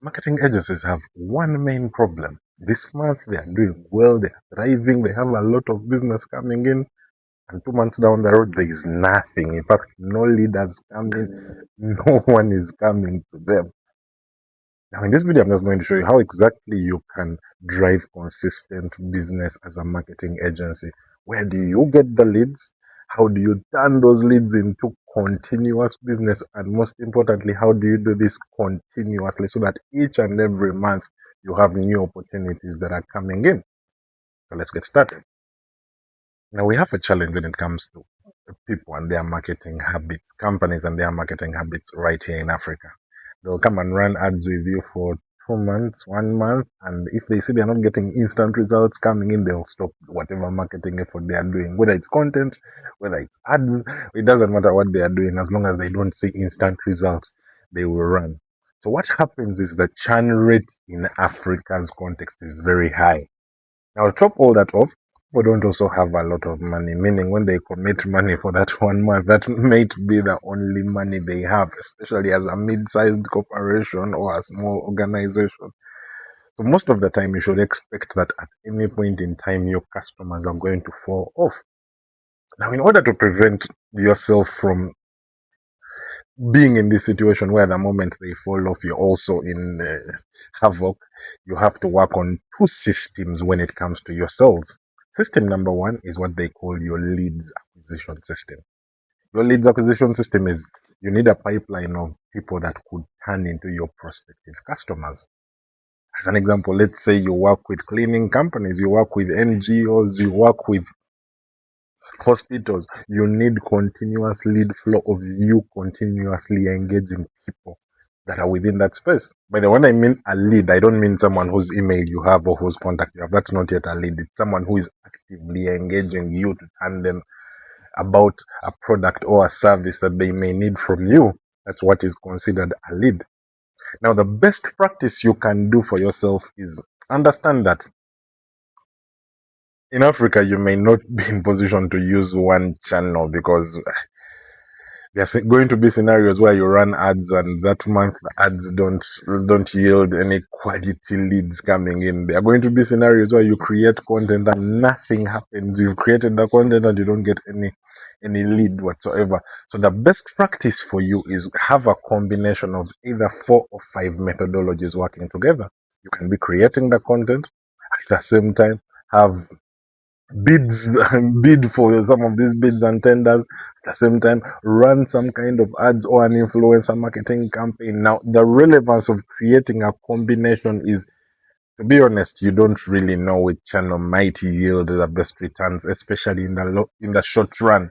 Marketing agencies have one main problem. This month they are doing well, they are thriving, they have a lot of business coming in, and 2 months down the road there is nothing. In fact, no leaders coming, no one is coming to them. Now in this video, I'm just going to show you how exactly you can drive consistent business as a marketing agency. Where do you get the leads? How do you turn those leads into continuous business? And most importantly, how do you do this continuously so that each and every month you have new opportunities that are coming in? So let's get started. Now we have a challenge when it comes to people and their marketing habits, companies and their marketing habits right here in Africa. They'll come and run ads with you for 2 months, 1 month, and if they see they're not getting instant results coming in, they'll stop whatever marketing effort they are doing, whether it's content, whether it's ads. It doesn't matter what they are doing, as long as they don't see instant results, they will run. So what happens is the churn rate in Africa's context is very high. Now, to top all that off, people don't also have a lot of money, meaning when they commit money for that 1 month, that might be the only money they have, especially as a mid-sized corporation or a small organization. So most of the time, you should expect that at any point in time, your customers are going to fall off. Now, in order to prevent yourself from being in this situation where the moment they fall off, you're also in havoc, you have to work on two systems when it comes to your sales. System number one is what they call your leads acquisition system. Your leads acquisition system is you need a pipeline of people that could turn into your prospective customers. As an example, let's say you work with cleaning companies, you work with NGOs, you work with hospitals. You need continuous lead flow of you continuously engaging people that are within that space. By the way, when I mean a lead, I don't mean someone whose email you have or whose contact you have. That's not yet a lead. It's someone who is actively engaging you to turn them about a product or a service that they may need from you. That's what is considered a lead. Now, the best practice you can do for yourself is understand that in Africa, you may not be in position to use one channel because there's going to be scenarios where you run ads and that month the ads don't yield any quality leads coming in. There are going to be scenarios where you create content and nothing happens. You've created the content and you don't get any lead whatsoever. So the best practice for you is have a combination of either 4 or 5 methodologies working together. You can be creating the content at the same time, have bid for some of these bids and tenders, at the same time run some kind of ads or an influencer marketing campaign. Now the relevance of creating a combination is, to be honest, you don't really know which channel might yield the best returns, especially in the short run.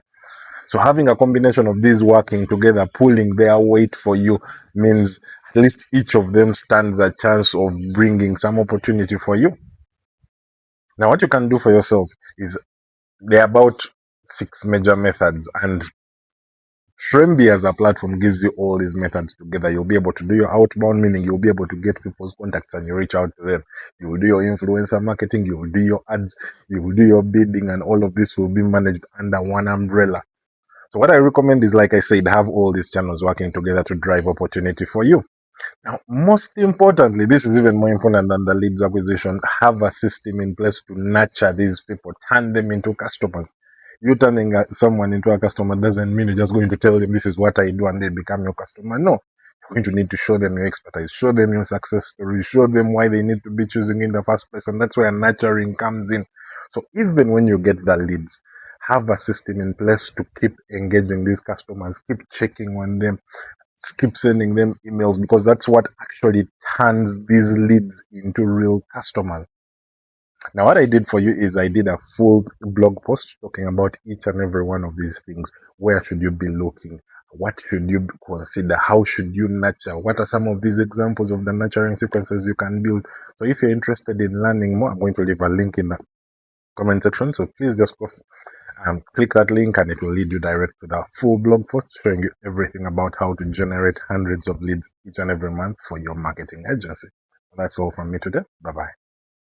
So having a combination of these working together, pulling their weight for you, means at least each of them stands a chance of bringing some opportunity for you. Now what you can do for yourself is, there are about 6 major methods, and Shremby as a platform gives you all these methods together. You'll be able to do your outbound, meaning you'll be able to get people's contacts and you reach out to them. You will do your influencer marketing, you will do your ads, you will do your bidding, and all of this will be managed under one umbrella. So what I recommend is, like I said, have all these channels working together to drive opportunity for you. Now, most importantly, this is even more important than the leads acquisition, have a system in place to nurture these people, turn them into customers. You turning someone into a customer doesn't mean you're just going to tell them this is what I do and they become your customer. No, you're going to need to show them your expertise, show them your success story, show them why they need to be choosing in the first place. And that's where nurturing comes in. So even when you get the leads, have a system in place to keep engaging these customers, keep checking on them, keep sending them emails, because that's what actually turns these leads into real customers. Now, what I did for you is I did a full blog post talking about each and every one of these things. Where should you be looking? What should you consider? How should you nurture? What are some of these examples of the nurturing sequences you can build? So if you're interested in learning more, I'm going to leave a link in the comment section. So please just go click that link and it will lead you direct to the full blog post showing you everything about how to generate hundreds of leads each and every month for your marketing agency. That's all from me today. Bye-bye.